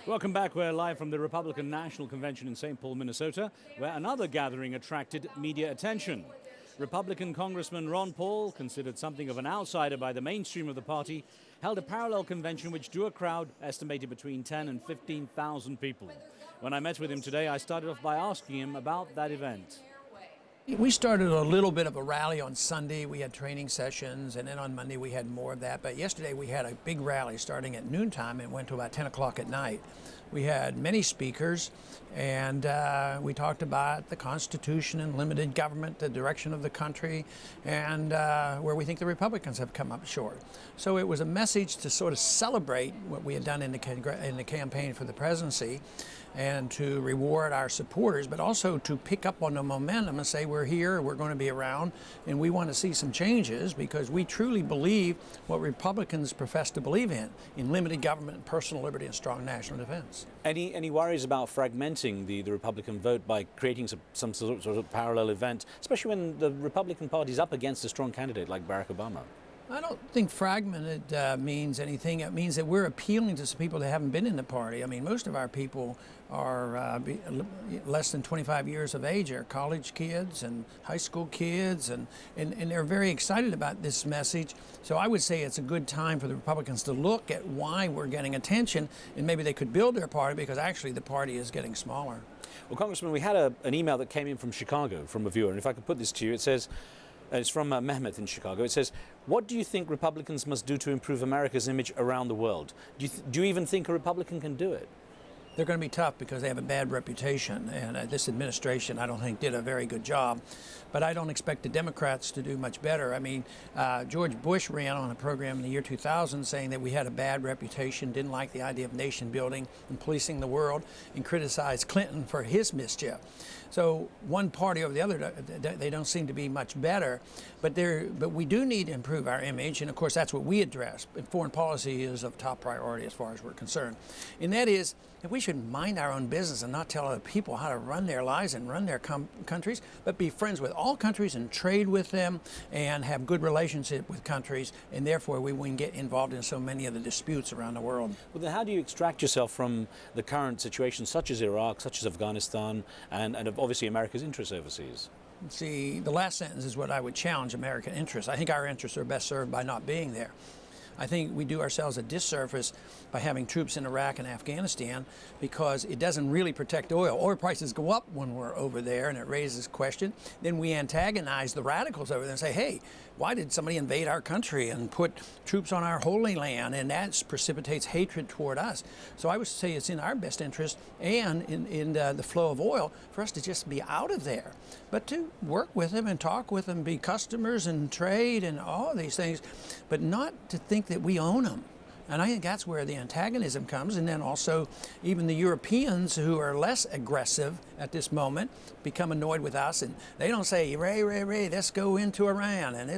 Welcome back. We're live from the Republican National Convention in St. Paul, Minnesota, where another gathering attracted media attention. Republican Congressman Ron Paul, considered something of an outsider by the mainstream of the party, held a parallel convention which drew a crowd estimated between 10 and 15,000 people. When I met with him today, I started off by asking him about that event. We started a little bit of a rally on Sunday. We had training sessions, and then on Monday we had more of that. But yesterday we had a big rally starting at noontime and went to about 10 o'clock at night. We had many speakers, and we talked about the Constitution and limited government, the direction of the country, and where we think the Republicans have come up short. So it was a message to sort of celebrate what we had done in the campaign for the presidency, and to reward our supporters, but also to pick up on the momentum and say we're here, we're going to be around, and we want to see some changes because we truly believe what Republicans profess to believe in limited government, personal liberty, and strong national defense. Any worries about fragmenting the Republican vote by creating some sort of parallel event, especially when the Republican Party is up against a strong candidate like Barack Obama? I don't think fragmented means anything. It means that we're appealing to some people that haven't been in the party. I mean, most of our people are less than 25 years of age. They're college kids and high school kids, and they're very excited about this message. So I would say it's a good time for the Republicans to look at why we're getting attention, and maybe they could build their party because actually the party is getting smaller. Well, Congressman, we had an email that came in from Chicago from a viewer, and if I could put this to you, it says, it's from Mehmet in Chicago. It says, what do you think Republicans must do to improve America's image around the world? Do you even think a Republican can do it? They're going to be tough because they have a bad reputation, and this administration, I don't think, did a very good job. But I don't expect the Democrats to do much better. I mean, George Bush ran on a program in the year 2000 saying that we had a bad reputation, didn't like the idea of nation building and policing the world, and criticized Clinton for his mischief. So one party over the other, they don't seem to be much better. But we do need to improve our image, and of course that's what we address. And foreign policy is of top priority as far as we're concerned. And that is that we should mind our own business and not tell other people how to run their lives and run their countries, but be friends with all countries and trade with them and have good relationship with countries, and therefore we wouldn't get involved in so many of the disputes around the world. Well, then how do you extract yourself from the current situation such as Iraq, such as Afghanistan, and obviously America's interests overseas? See, the last sentence is what I would challenge American interests. I think our interests are best served by not being there. I think we do ourselves a disservice by having troops in Iraq and Afghanistan because it doesn't really protect oil. Oil prices go up when we're over there, and it raises question. Then we antagonize the radicals over there and say, hey, why did somebody invade our country and put troops on our holy land? And that precipitates hatred toward us. So I would say it's in our best interest and in the flow of oil for us to just be out of there, but to work with them and talk with them, be customers and trade and all of these things, but not to think that we own them. And I think that's where the antagonism comes. And then also even the Europeans who are less aggressive at this moment become annoyed with us, and they don't say, Ray, let's go into Iran, and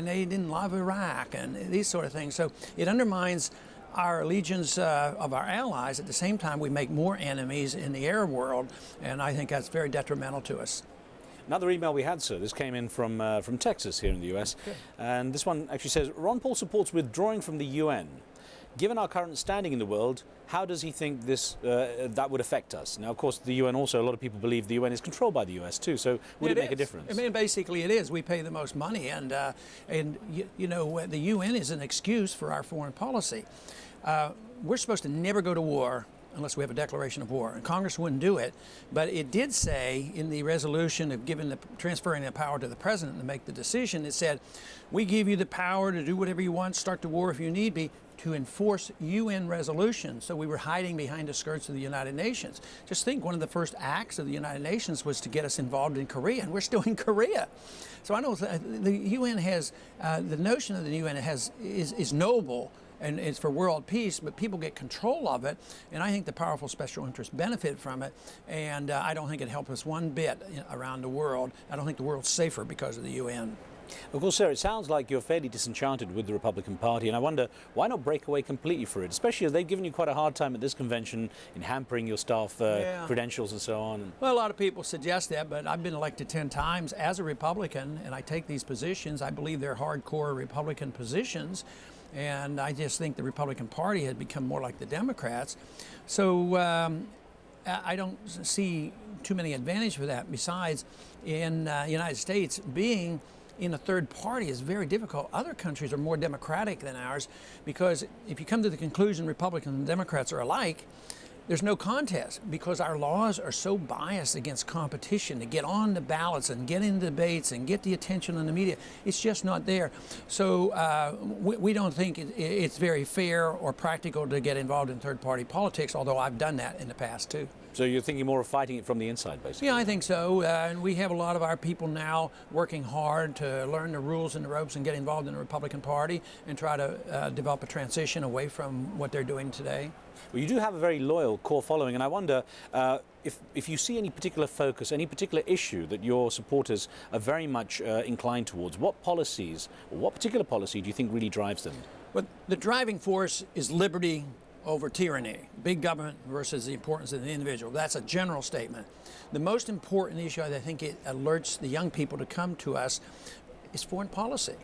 they didn't love Iraq, and these sort of things. So it undermines our allegiance of our allies. At the same time, we make more enemies in the Arab world, and I think that's very detrimental to us. Another email we had, sir, this came in from Texas here in the US. Okay. And this one actually says, Ron Paul supports withdrawing from the UN. Given our current standing in the world, how does he think that would affect us? Now, of course, the UN also, a lot of people believe the UN is controlled by the US too, so would it make a difference? I mean, basically it is. We pay the most money, and you know, the UN is an excuse for our foreign policy. We're supposed to never go to war unless we have a declaration of war, and Congress wouldn't do it. But it did say in the resolution of transferring the power to the president to make the decision, it said, we give you the power to do whatever you want, start the war if you need be, to enforce UN resolutions. So we were hiding behind the skirts of the United Nations. Just think, one of the first acts of the United Nations was to get us involved in Korea, and we're still in Korea. So I don't. The UN has the notion of the UN is noble, and it's for world peace, but people get control of it, and I think the powerful special interests benefit from it, and I don't think it helps us one bit around the world. I don't think the world's safer because of the UN. Of course, sir, it sounds like you're fairly disenchanted with the Republican Party, and I wonder, why not break away completely for it, especially as they've given you quite a hard time at this convention in hampering your staff credentials and so on. Well, a lot of people suggest that, but I've been elected 10 times as a Republican, and I take these positions. I believe they're hardcore Republican positions, and I just think the Republican Party has become more like the Democrats. So I don't see too many advantages for that. Besides, in the United States, being in a third party is very difficult. Other countries are more democratic than ours, because if you come to the conclusion Republicans and Democrats are alike, there's no contest, because our laws are so biased against competition to get on the ballots and get in debates and get the attention on the media. It's just not there. So we don't think it's very fair or practical to get involved in third-party politics, although I've done that in the past too. So you're thinking more of fighting it from the inside, basically? Yeah, I think so. And we have a lot of our people now working hard to learn the rules and the ropes and get involved in the Republican Party and try to develop a transition away from what they're doing today. Well, you do have a very loyal core following, and I wonder if you see any particular focus, any particular issue that your supporters are very much inclined towards. What policies, or what particular policy do you think really drives them? Well, the driving force is liberty over tyranny, big government versus the importance of the individual. That's a general statement. The most important issue, I think it alerts the young people to come to us, is foreign policy.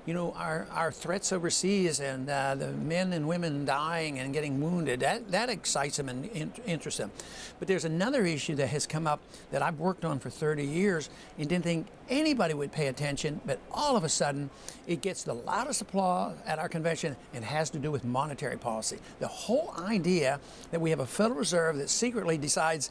You know, our threats overseas and the men and women dying and getting wounded, that excites them and interests them. But there's another issue that has come up that I've worked on for 30 years and didn't think anybody would pay attention, but all of a sudden it gets the loudest applause at our convention and has to do with monetary policy. The whole idea that we have a Federal Reserve that secretly decides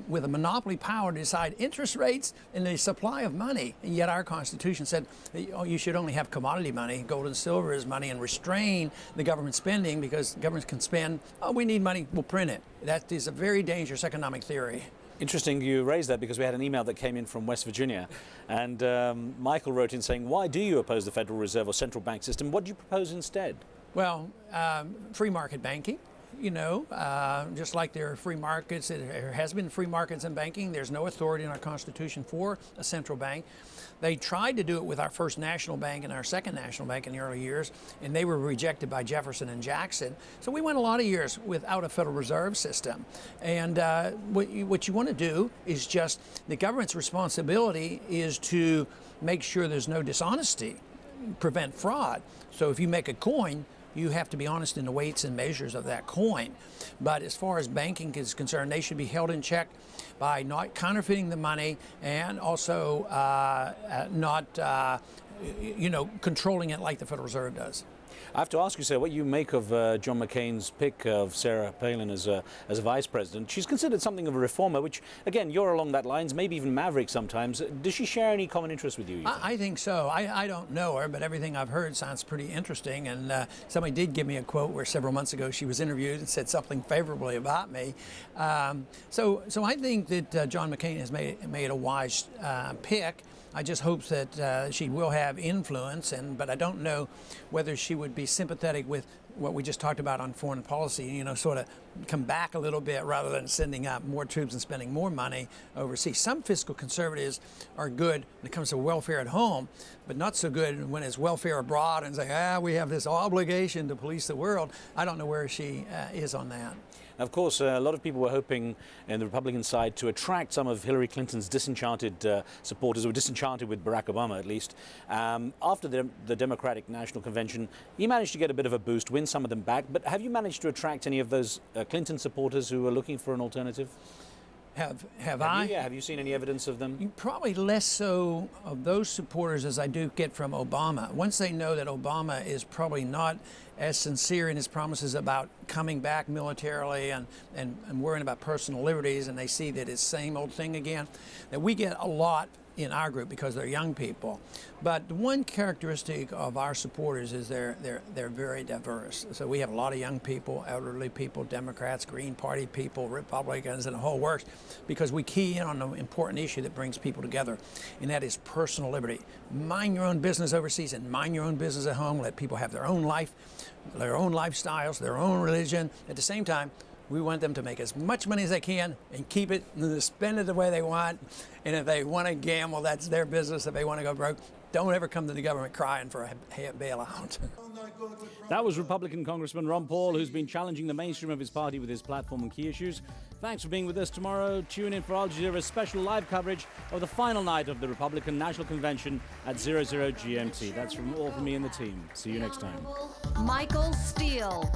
with a monopoly power to decide interest rates and the supply of money, and yet our Constitution said, oh, you should only have commodity money, gold and silver as money, and restrain the government spending, because governments can spend, oh, we need money, we'll print it. That is a very dangerous economic theory. Interesting you raised that, because we had an email that came in from West Virginia, and Michael wrote in saying, why do you oppose the Federal Reserve or central bank system? What do you propose instead? Well, free market banking. You know, just like there are free markets, there has been free markets in banking. There's no authority in our Constitution for a central bank. They tried to do it with our first national bank and our second national bank in the early years, and they were rejected by Jefferson and Jackson. So we went a lot of years without a Federal Reserve system. And what you want to do is just, the government's responsibility is to make sure there's no dishonesty, prevent fraud. So if you make a coin, you have to be honest in the weights and measures of that coin. But as far as banking is concerned, they should be held in check by not counterfeiting the money and also not, controlling it like the Federal Reserve does. I have to ask you, sir, what you make of John McCain's pick of Sarah Palin as a vice president. She's considered something of a reformer, which, again, you're along that lines, maybe even maverick sometimes. Does she share any common interest with you? I think so. I don't know her, but everything I've heard sounds pretty interesting. And somebody did give me a quote where several months ago she was interviewed and said something favorably about me. So I think that John McCain has made a wise pick. I just hope that she will have influence, but I don't know whether she would be sympathetic with what we just talked about on foreign policy, you know, sort of come back a little bit rather than sending out more troops and spending more money overseas. Some fiscal conservatives are good when it comes to welfare at home, but not so good when it's welfare abroad and say, we have this obligation to police the world. I don't know where she is on that. Of course, a lot of people were hoping in the Republican side to attract some of Hillary Clinton's disenchanted supporters, or disenchanted with Barack Obama at least. After the Democratic National Convention, he managed to get a bit of a boost, win some of them back. But have you managed to attract any of those Clinton supporters who are looking for an alternative? Have I? Yeah, have you seen any evidence of them? Probably less so of those supporters as I do get from Obama. Once they know that Obama is probably not as sincere in his promises about coming back militarily and worrying about personal liberties, and they see that it's the same old thing again, that we get a lot in our group because they're young people. But the one characteristic of our supporters is they're very diverse. So we have a lot of young people, elderly people, Democrats, Green Party people, Republicans, and the whole works, because we key in on an important issue that brings people together, and that is personal liberty. Mind your own business overseas and mind your own business at home. Let people have their own life, their own lifestyles, their own religion. At the same time, we want them to make as much money as they can and keep it and spend it the way they want. And if they want to gamble, that's their business. If they want to go broke, Don't ever come to the government crying for a bailout. That was Republican Congressman Ron Paul, who's been challenging the mainstream of his party with his platform and key issues. Thanks for being with us tomorrow. Tune in for Al Jazeera's special live coverage of the final night of the Republican National Convention at 00 GMT. That's all from me and the team. See you next time. Michael Steele.